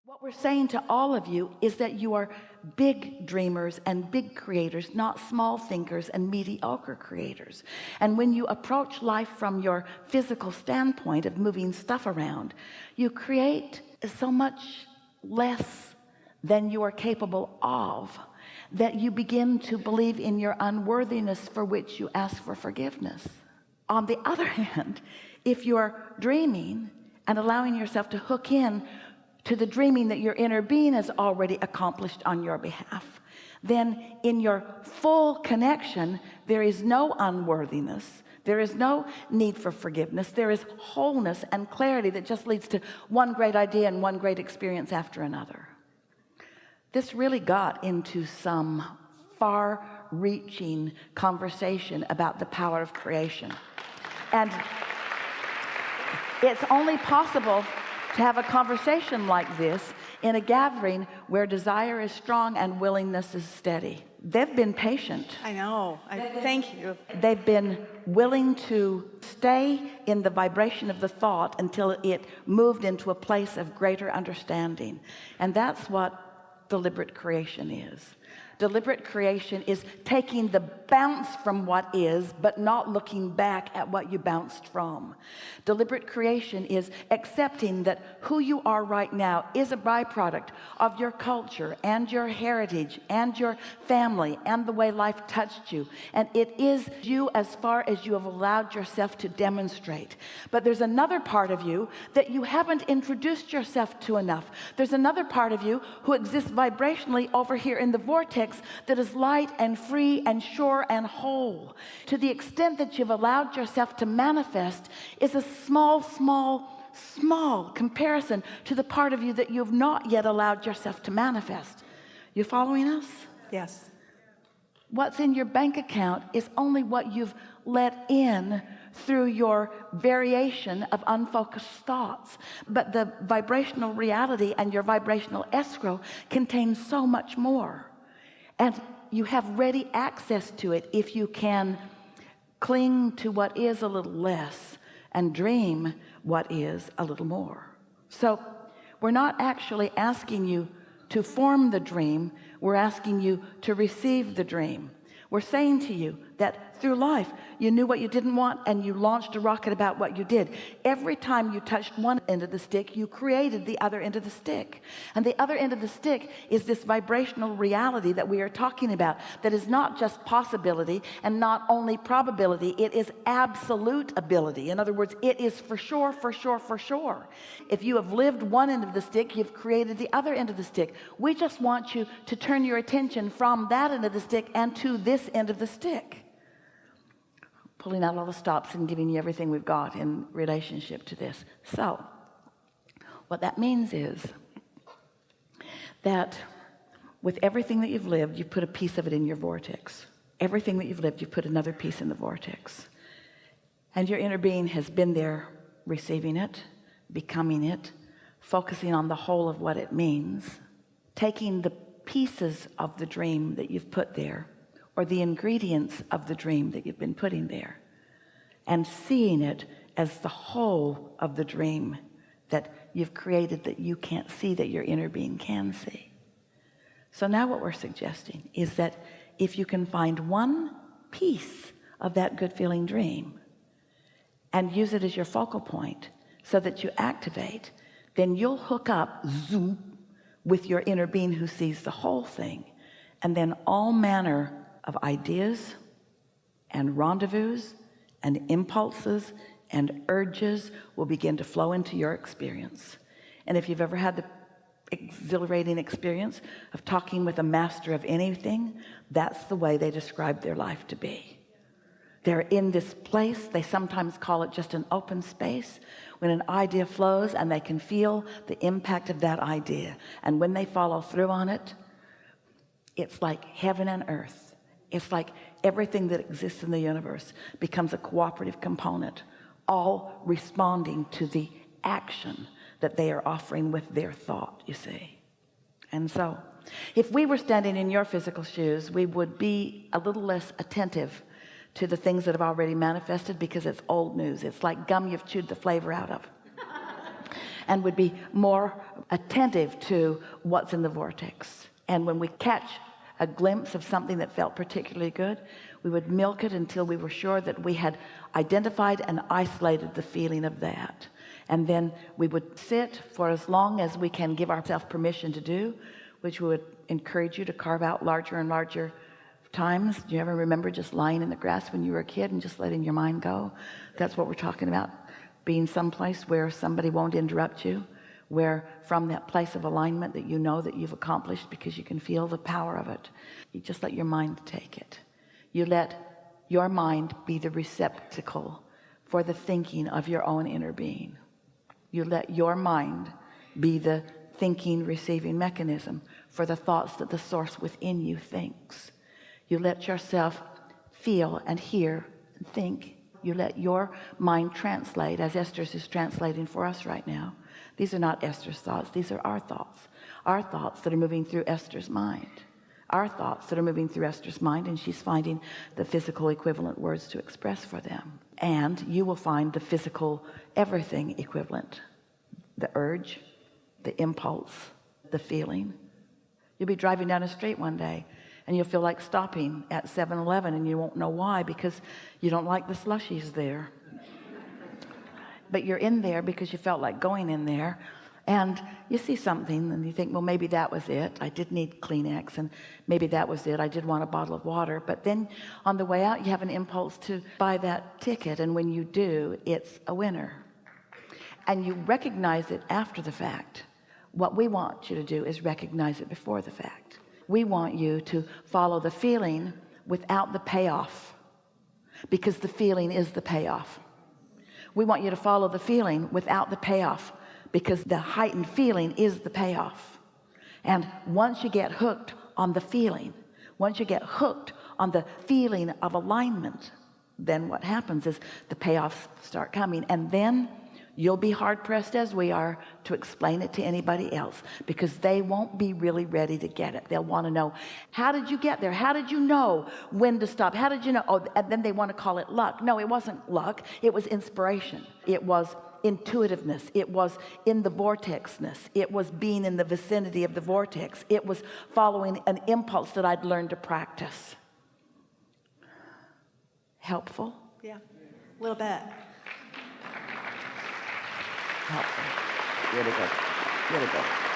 What we're saying to all of you is that you are big dreamers and big creators, not small thinkers and mediocre creators. And when you approach life from your physical standpoint of moving stuff around, you create so much less than you are capable of, that you begin to believe in your unworthiness, for which you ask for forgiveness. On the other hand, if you're dreaming and allowing yourself to hook in to the dreaming that your inner being has already accomplished on your behalf, then in your full connection, there is no unworthiness, there is no need for forgiveness, there is wholeness and clarity that just leads to one great idea and one great experience after another. This really got into some far-reaching conversation about the power of creation, and it's only possible to have a conversation like this in a gathering where desire is strong and willingness is steady. They've been patient. I know. Thank you. They've been willing to stay in the vibration of the thought until it moved into a place of greater understanding. And that's what deliberate creation is. Deliberate creation is taking the bounce from what is, but not looking back at what you bounced from. Deliberate creation is accepting that who you are right now is a byproduct of your culture and your heritage and your family and the way life touched you. And it is you as far as you have allowed yourself to demonstrate. But there's another part of you that you haven't introduced yourself to enough. There's another part of you who exists vibrationally over here in the vortex, that is light and free and sure and whole. To the extent that you've allowed yourself to manifest is a small comparison to the part of you that you've not yet allowed yourself to manifest. You following us? Yes. What's in your bank account is only what you've let in through your variation of unfocused thoughts. But the vibrational reality and your vibrational escrow contains so much more. And you have ready access to it if you can cling to what is a little less and dream what is a little more. So we're not actually asking you to form the dream, we're asking you to receive the dream. We're saying to you that through life you knew what you didn't want and you launched a rocket about what you did. Every time you touched one end of the stick, you created the other end of the stick. And the other end of the stick is this vibrational reality that we are talking about, that is not just possibility and not only probability, it is absolute ability. In other words, it is for sure, for sure, for sure. If you have lived one end of the stick, you've created the other end of the stick. We just want you to turn your attention from that end of the stick and to this end of the stick. Pulling out all the stops and giving you everything we've got in relationship to this. So what that means is that with everything that you've lived, you put a piece of it in your vortex. Everything that you've lived, you put another piece in the vortex. And your inner being has been there receiving it, becoming it, focusing on the whole of what it means, taking the pieces of the dream that you've put there, or the ingredients of the dream that you've been putting there, and seeing it as the whole of the dream that you've created, that you can't see, that your inner being can see. So now what we're suggesting is that if you can find one piece of that good feeling dream and use it as your focal point so that you activate, then you'll hook up, zoom, with your inner being who sees the whole thing, and then all manner of ideas and rendezvous and impulses and urges will begin to flow into your experience. And if you've ever had the exhilarating experience of talking with a master of anything, that's the way they describe their life to be. They're in this place, they sometimes call it just an open space, when an idea flows and they can feel the impact of that idea. And when they follow through on it, it's like heaven and earth. It's like everything that exists in the universe becomes a cooperative component, all responding to the action that they are offering with their thought, you see. And so If we were standing in your physical shoes, we would be a little less attentive to the things that have already manifested, because it's old news. It's like gum you've chewed the flavor out of. And would be more attentive to what's in the vortex. And when we catch a glimpse of something that felt particularly good, we would milk it until we were sure that we had identified and isolated the feeling of that. And then we would sit for as long as we can give ourselves permission to do, which we would encourage you to carve out larger and larger times. Do you ever remember just lying in the grass when you were a kid and just letting your mind go? That's what we're talking about. Being someplace where somebody won't interrupt you, where from that place of alignment that you know that you've accomplished because you can feel the power of it, you just let your mind take it. You let your mind be the receptacle for the thinking of your own inner being. You let your mind be the thinking receiving mechanism for the thoughts that the source within you thinks. You let yourself feel and hear and think. You let your mind translate, as Esther's is translating for us right now. These are not Esther's thoughts. These are our thoughts that are moving through Esther's mind, our thoughts that are moving through Esther's mind, and she's finding the physical equivalent words to express for them. And you will find the physical everything equivalent, the urge, the impulse, the feeling. You'll be driving down a street one day and you'll feel like stopping at 7-Eleven, and you won't know why, because you don't like the slushies there. But you're in there because you felt like going in there, and you see something and you think, well, maybe that was it. I did need Kleenex, and maybe that was it. I did want a bottle of water. But then on the way out, you have an impulse to buy that ticket, and when you do, it's a winner. And you recognize it after the fact. What we want you to do is recognize it before the fact. We want you to follow the feeling without the payoff, because the feeling is the payoff. We want you to follow the feeling without the payoff, because the heightened feeling is the payoff. And once you get hooked on the feeling, once you get hooked on the feeling of alignment, then what happens is the payoffs start coming, and then you'll be hard-pressed, as we are, to explain it to anybody else, because they won't be really ready to get it. They'll want to know, how did you get there? How did you know when to stop? How did you know? Oh, and then they want to call it luck. No, it wasn't luck. It was inspiration. It was intuitiveness. It was in the vortexness. It was being in the vicinity of the vortex. It was following an impulse that I'd learned to practice. Helpful? Yeah, a little bit. Helpful. Really good. Really good.